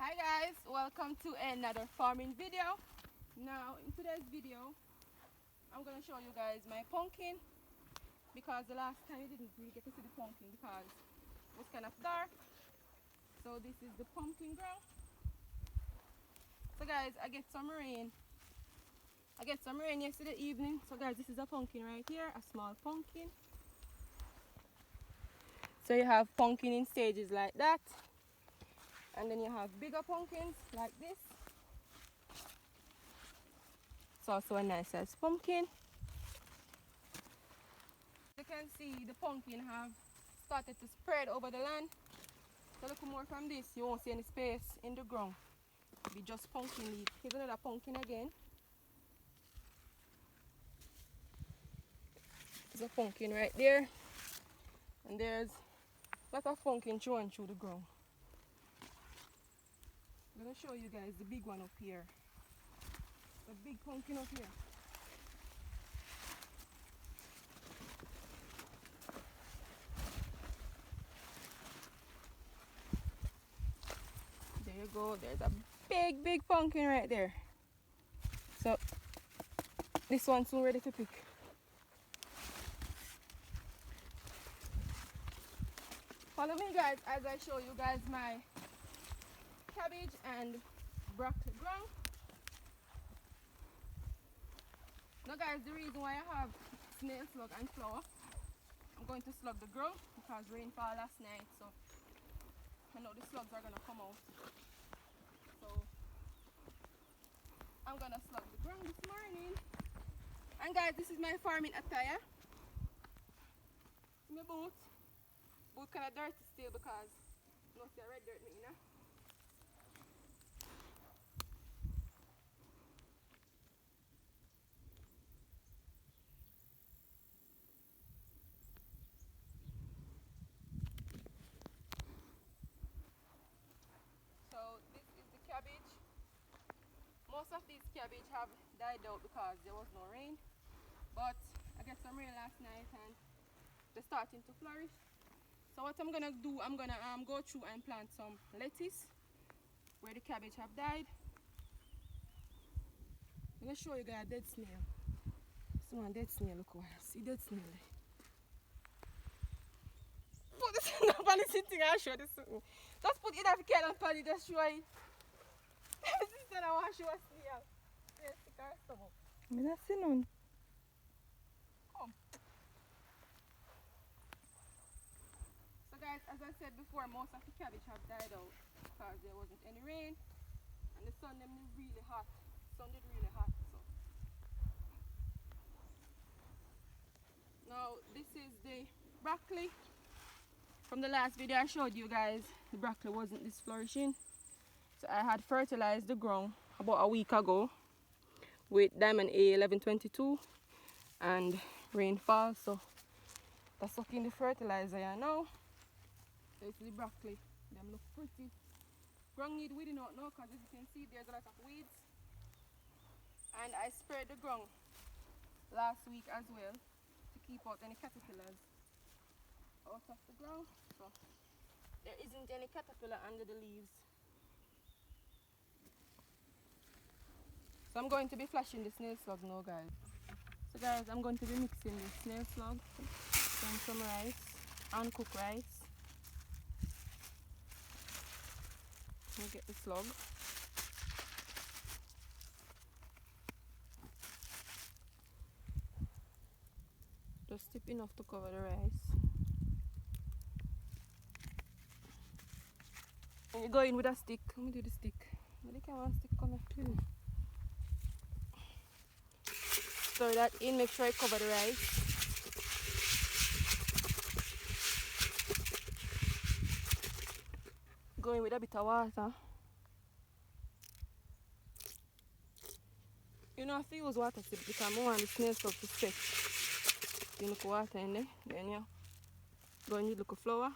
Hi guys, welcome to another farming video. Now in today's video I'm going to show you guys my pumpkin, because the last time you didn't really get to see the pumpkin because it was kind of dark. So this is the pumpkin ground. So guys, I get some rain yesterday evening. So guys, this is a pumpkin right here, a small pumpkin. So you have pumpkin in stages like that, and then you have bigger pumpkins like this. It's also a nice size pumpkin. You can see the pumpkin have started to spread over the land. So look more from this, you won't see any space in the ground. It'll be just pumpkin leaf. Here's another pumpkin again. There's a pumpkin right there, and there's a lot of pumpkin showing through the ground. I'm going to show you guys the big one up here. The big pumpkin up here. There you go, there's a big pumpkin right there. So this one's soon ready to pick. Follow me guys as I show you guys my cabbage and broccoli ground. Now guys, the reason why I have snail slug and flower, I'm going to slug the ground because rainfall last night, so I know the slugs are gonna come out. So I'm gonna slug the ground this morning. And guys, this is my farming attire. My boot kind of dirty still because you know see red dirt me, you know. So this is the cabbage. Most of these cabbage have died out because there was no rain, but I got some rain last night and they're starting to flourish. So what I'm gonna do, I'm gonna go through and plant some lettuce where the cabbage have died. I'm gonna show you guys a dead snail. This one dead snail, look what I see dead snail there. Put this in the pan, thing I show this. Just put it off the on pan, just show it. This is I want to show a snail. Yes, stick our stomach. I don't see none. Come. So guys, as I said before, most of the cabbage have died out because there wasn't any rain and the sun them really hot. Sun did really hot. So now this is the broccoli. From the last video I showed you guys, the broccoli wasn't this flourishing. So I had fertilized the ground about a week ago with Diamond A 1122 and rainfall. So that's sucking the fertilizer here now. So it's the broccoli. Them look pretty. Ground need weeding out now because as you can see there's a lot of weeds. And I sprayed the ground last week as well to keep out any caterpillars out of the ground. So there isn't any caterpillar under the leaves. So I'm going to be flashing the snail slug now guys. So guys, I'm going to be mixing the snail slug and some rice, uncooked rice. Let me get the slug. Just tip enough to cover the rice. And you go in with a stick. Let me do the stick. Where the camera stick come here? Stir that in, make sure I cover the rice. Go in with a bit of water. You know, I have to use water tip because I want the snail slug to set. You look water in there, then you go in with a little flour.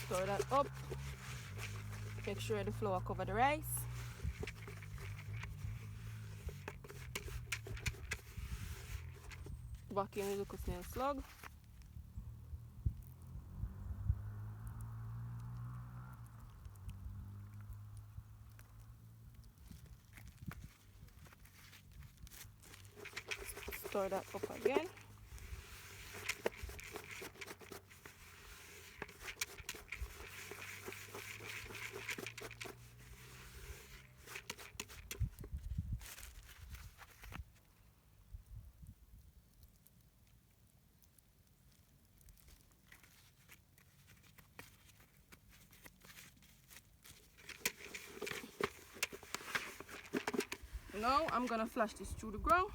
Stir that up. Make sure the flour cover the rice. back in the little snail slug. Stir that up again. Now I'm gonna flash this through the ground.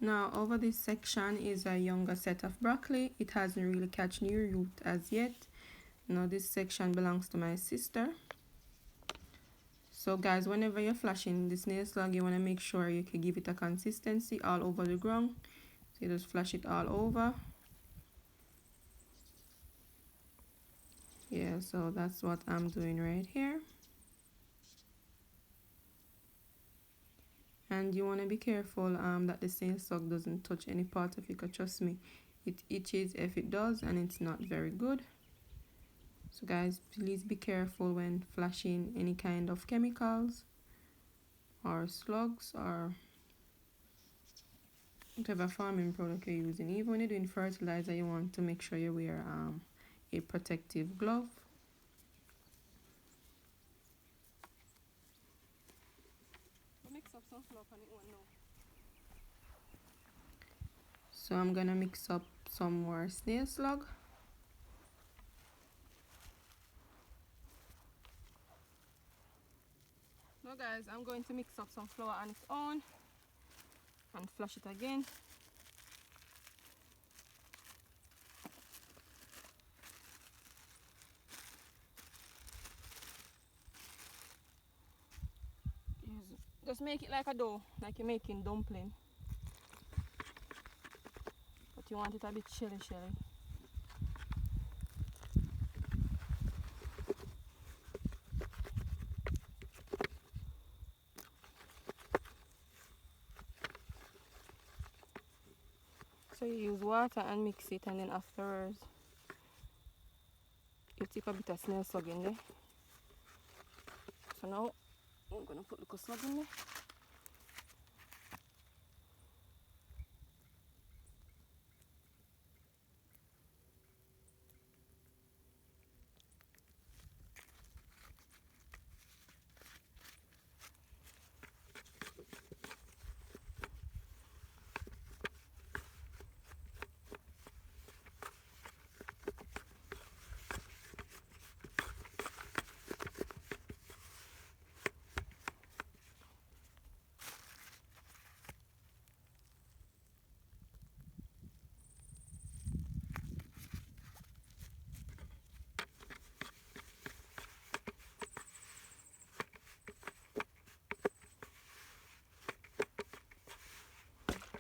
Now over this section is a younger set of broccoli. It hasn't really catch new root as yet. Now this section belongs to my sister. So guys, whenever you're flashing the snail slug, you want to make sure you can give it a consistency all over the ground. So you just flash it all over. Yeah, so that's what I'm doing right here. And you want to be careful that the snail slug doesn't touch any part of it, because trust me, it itches if it does, and it's not very good. So guys, please be careful when flashing any kind of chemicals or slugs or whatever farming product you're using. Even when you're doing fertilizer, you want to make sure you wear a protective glove. Mix up some flour on it one now. So I'm gonna mix up some more snail slug. Now guys, I'm going to mix up some flour on its own and flash it again. Just make it like a dough, like you're making dumpling. But you want it a bit shelly. So you use water and mix it, and then afterwards you tip a bit of snail slug in there. So now I'm gonna put the slug in there.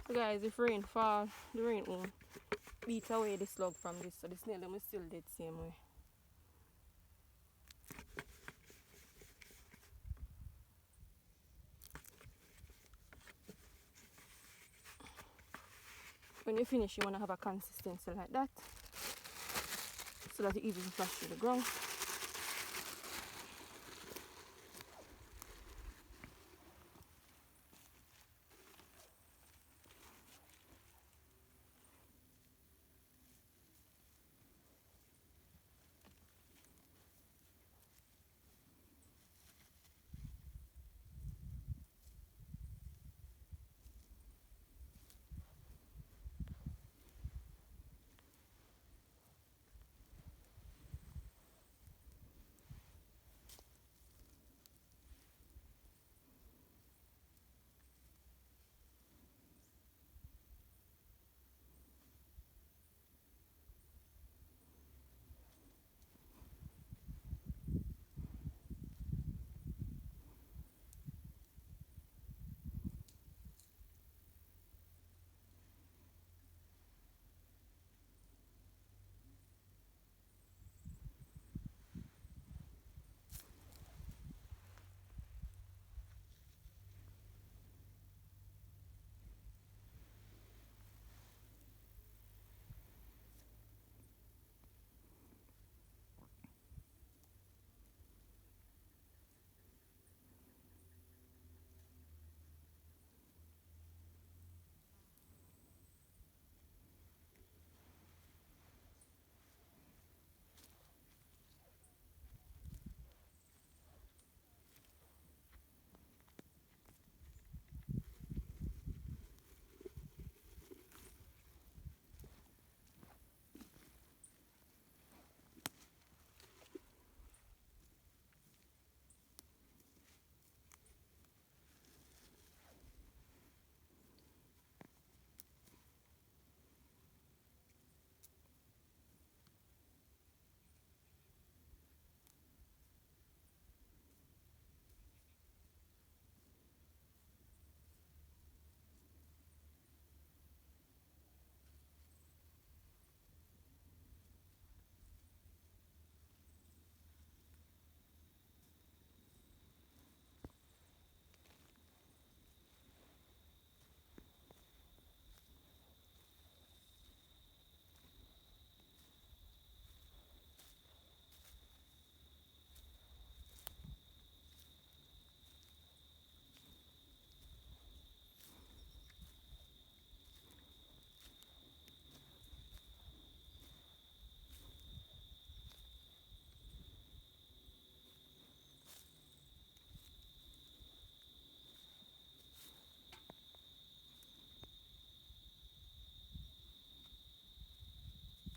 So guys, if rain fall, the rain won't beat away the slug from this, so the snail them is still dead same way. When you finish, you want to have a consistency like that, so that it's easy to flush through the ground.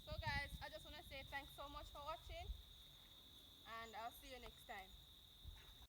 So guys, I just want to say thanks so much for watching, and I'll see you next time.